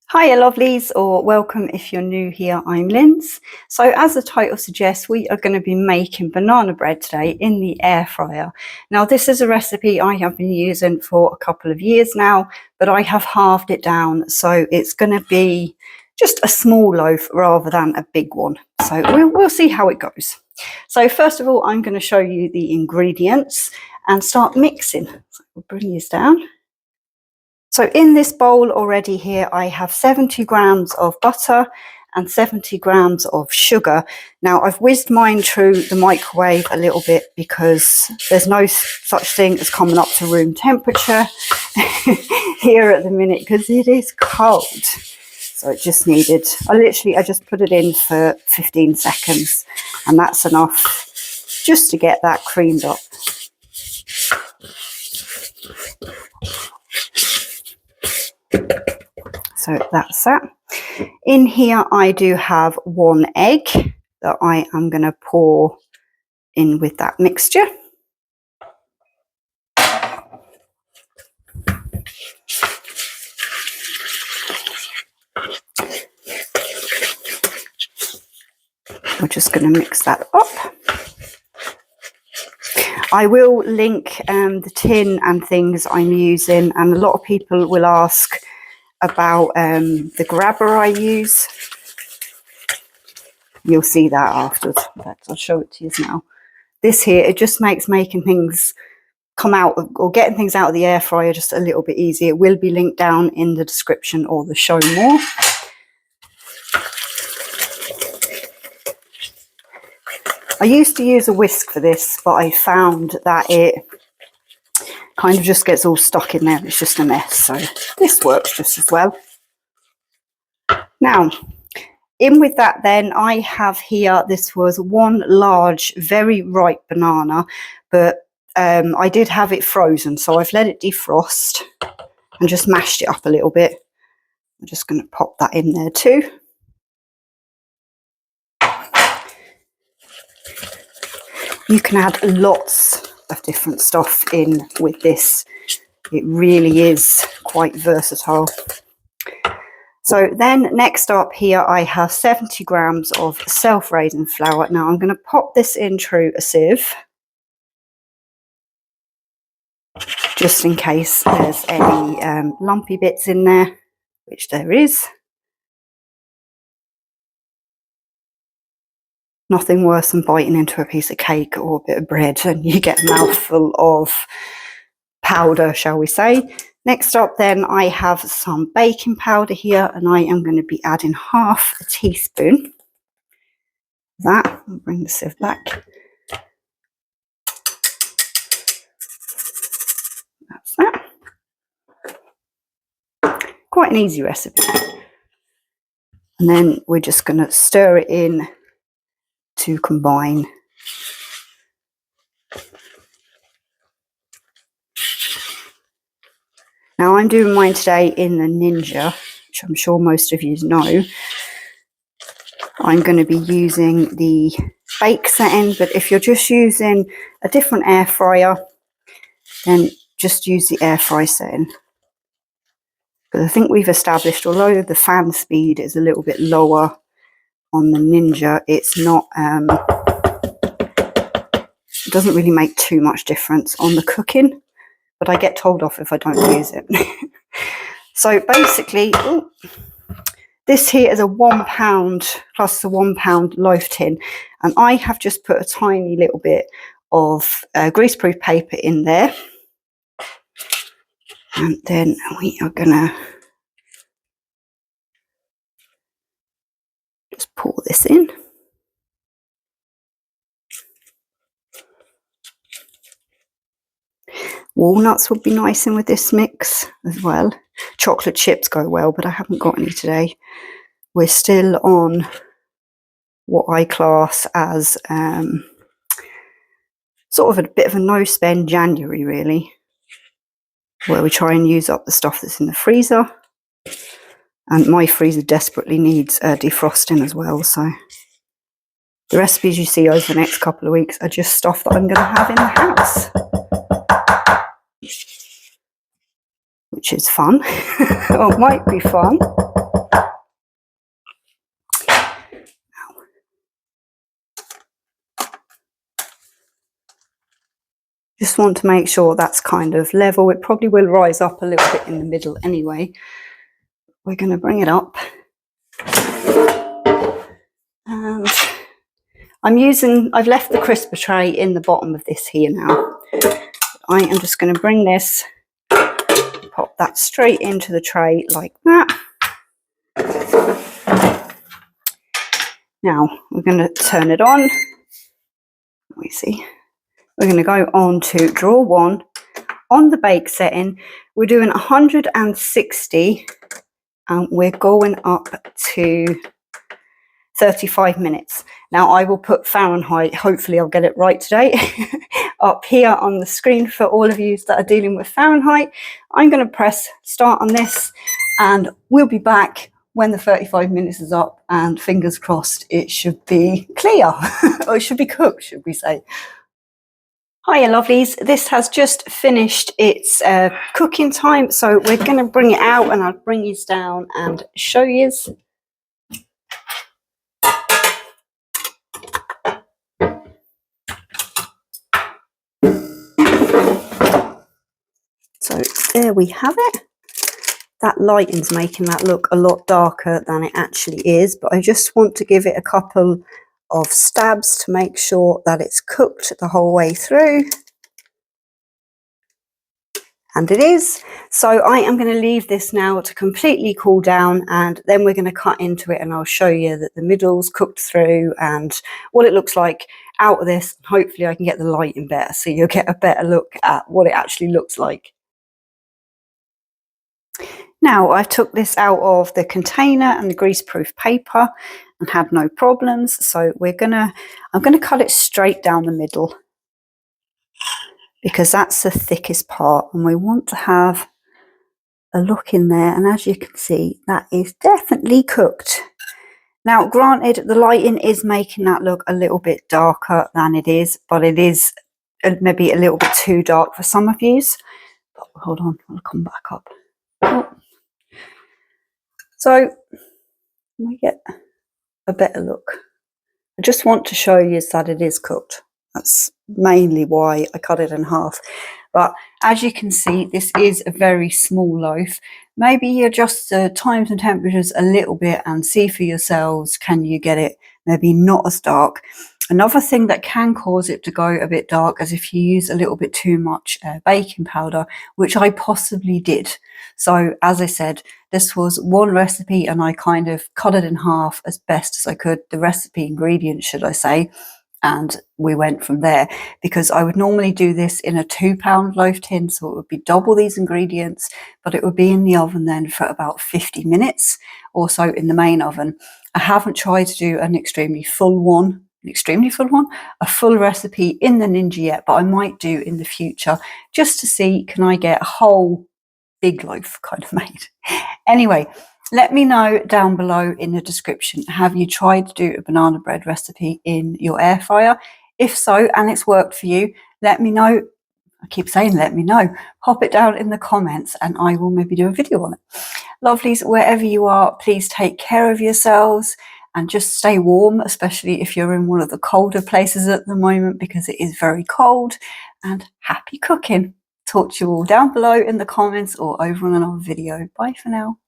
Hiya lovelies, or welcome if you're new here, I'm Linz. So as the title suggests, we are going to be making banana bread today in the air fryer. Now this is a recipe I have been using for a couple of years now, but I have halved it down, so it's going to be just a small loaf rather than a big one. So we'll see how it goes. So first of all, I'm going to show you the ingredients and start mixing. So we'll bring these down. So in this bowl already here, I have 70 grams of butter and 70 grams of sugar. Now I've whizzed mine through the microwave a little bit because there's no such thing as coming up to room temperature here at the minute because it is cold. So it just needed, I just put it in for 15 seconds and that's enough just to get that creamed up. So that's that. In here I do have 1 egg that I am going to pour in with that mixture. We're just going to mix that up. I will link the tin and things I'm using, and a lot of people will ask about the grabber I use. You'll see that afterwards. I'll show it to you now. This here, it just makes making things come out or getting things out of the air fryer just a little bit easier. It will be linked down in the description or the show more. I used to use a whisk for this, but I found that it kind of just gets all stuck in there. It's just a mess. So this works just as well. Now, in with that then, I have here, this was 1 large, very ripe banana, but I did have it frozen. So I've let it defrost and just mashed it up a little bit. I'm just going to pop that in there too. You can add lots of different stuff in with this. It really is quite versatile. So then next up here I have 70 grams of self-raising flour. Now I'm going to pop this in through a sieve, just in case there's any lumpy bits in there, which there is. Nothing worse than biting into a piece of cake or a bit of bread and you get a mouthful of powder, shall we say. Next up then I have some baking powder here, and I am going to be adding half a teaspoon of that. I'll bring the sieve back. That's that. Quite an easy recipe. And then we're just going to stir it in to combine. Now I'm doing mine today in the Ninja, which I'm sure most of you know. I'm going to be using the bake setting, but if you're just using a different air fryer, then just use the air fry setting. But I think we've established, although the fan speed is a little bit lower on the Ninja, it's not, it doesn't really make too much difference on the cooking, but I get told off if I don't use it. So basically, this here is a £1 plus the £1 loaf tin, and I have just put a tiny little bit of greaseproof paper in there, and then we are gonna just pour this in. Walnuts would be nice in with this mix as well. Chocolate chips go well, but I haven't got any today. We're still on what I class as sort of a bit of a no-spend January, really, where we try and use up the stuff that's in the freezer. And my freezer desperately needs defrosting as well, so the recipes you see over the next couple of weeks are just stuff that I'm going to have in the house, which is fun, or might be fun. Just want to make sure that's kind of level. It probably will rise up a little bit in the middle anyway. We're going to bring it up. And I've left the crisper tray in the bottom of this here now. I am just going to bring this, pop that straight into the tray like that. Now we're going to turn it on. Let me see. We're going to go on to drawer 1. On the bake setting, we're doing 160 and we're going up to 35 minutes. Now I will put Fahrenheit, hopefully I'll get it right today, up here on the screen for all of you that are dealing with Fahrenheit. I'm going to press start on this and we'll be back when the 35 minutes is up, and fingers crossed it should be clear, or it should be cooked, should we say. Hiya lovelies, this has just finished its cooking time, so we're going to bring it out and I'll bring you down and show you. So there we have it. That lighting's making that look a lot darker than it actually is, but I just want to give it a couple of stabs to make sure that it's cooked the whole way through. And it is. So I am going to leave this now to completely cool down, and then we're going to cut into it and I'll show you that the middle's cooked through and what it looks like out of this. Hopefully I can get the lighting better so you'll get a better look at what it actually looks like. Now I took this out of the container and the greaseproof paper and had no problems. So I'm gonna cut it straight down the middle because that's the thickest part, and we want to have a look in there. And as you can see, that is definitely cooked. Now, granted, the lighting is making that look a little bit darker than it is, but it is maybe a little bit too dark for some of you. But hold on, I'll come back up. Oh. So we get a better look. I just want to show you that it is cooked. That's mainly why I cut it in half. But as you can see, this is a very small loaf. Maybe you adjust the times and temperatures a little bit and see for yourselves, can you get it maybe not as dark? Another thing that can cause it to go a bit dark is if you use a little bit too much baking powder, which I possibly did. So as I said, this was one recipe and I kind of cut it in half as best as I could, the recipe ingredients, should I say, and we went from there, because I would normally do this in a 2-pound loaf tin, so it would be double these ingredients, but it would be in the oven then for about 50 minutes or so in the main oven. I haven't tried to do an extremely full one, a full recipe in the Ninja yet, but I might do in the future just to see, can I get a whole big loaf kind of made. Anyway, let me know down below in the description, have you tried to do a banana bread recipe in your air fryer? If so, and it's worked for you, let me know. I keep saying let me know. Pop it down in the comments and I will maybe do a video on it. Lovelies, wherever you are, please take care of yourselves and just stay warm, especially if you're in one of the colder places at the moment, because it is very cold. And happy cooking. Talk to you all down below in the comments or over on another video. Bye for now.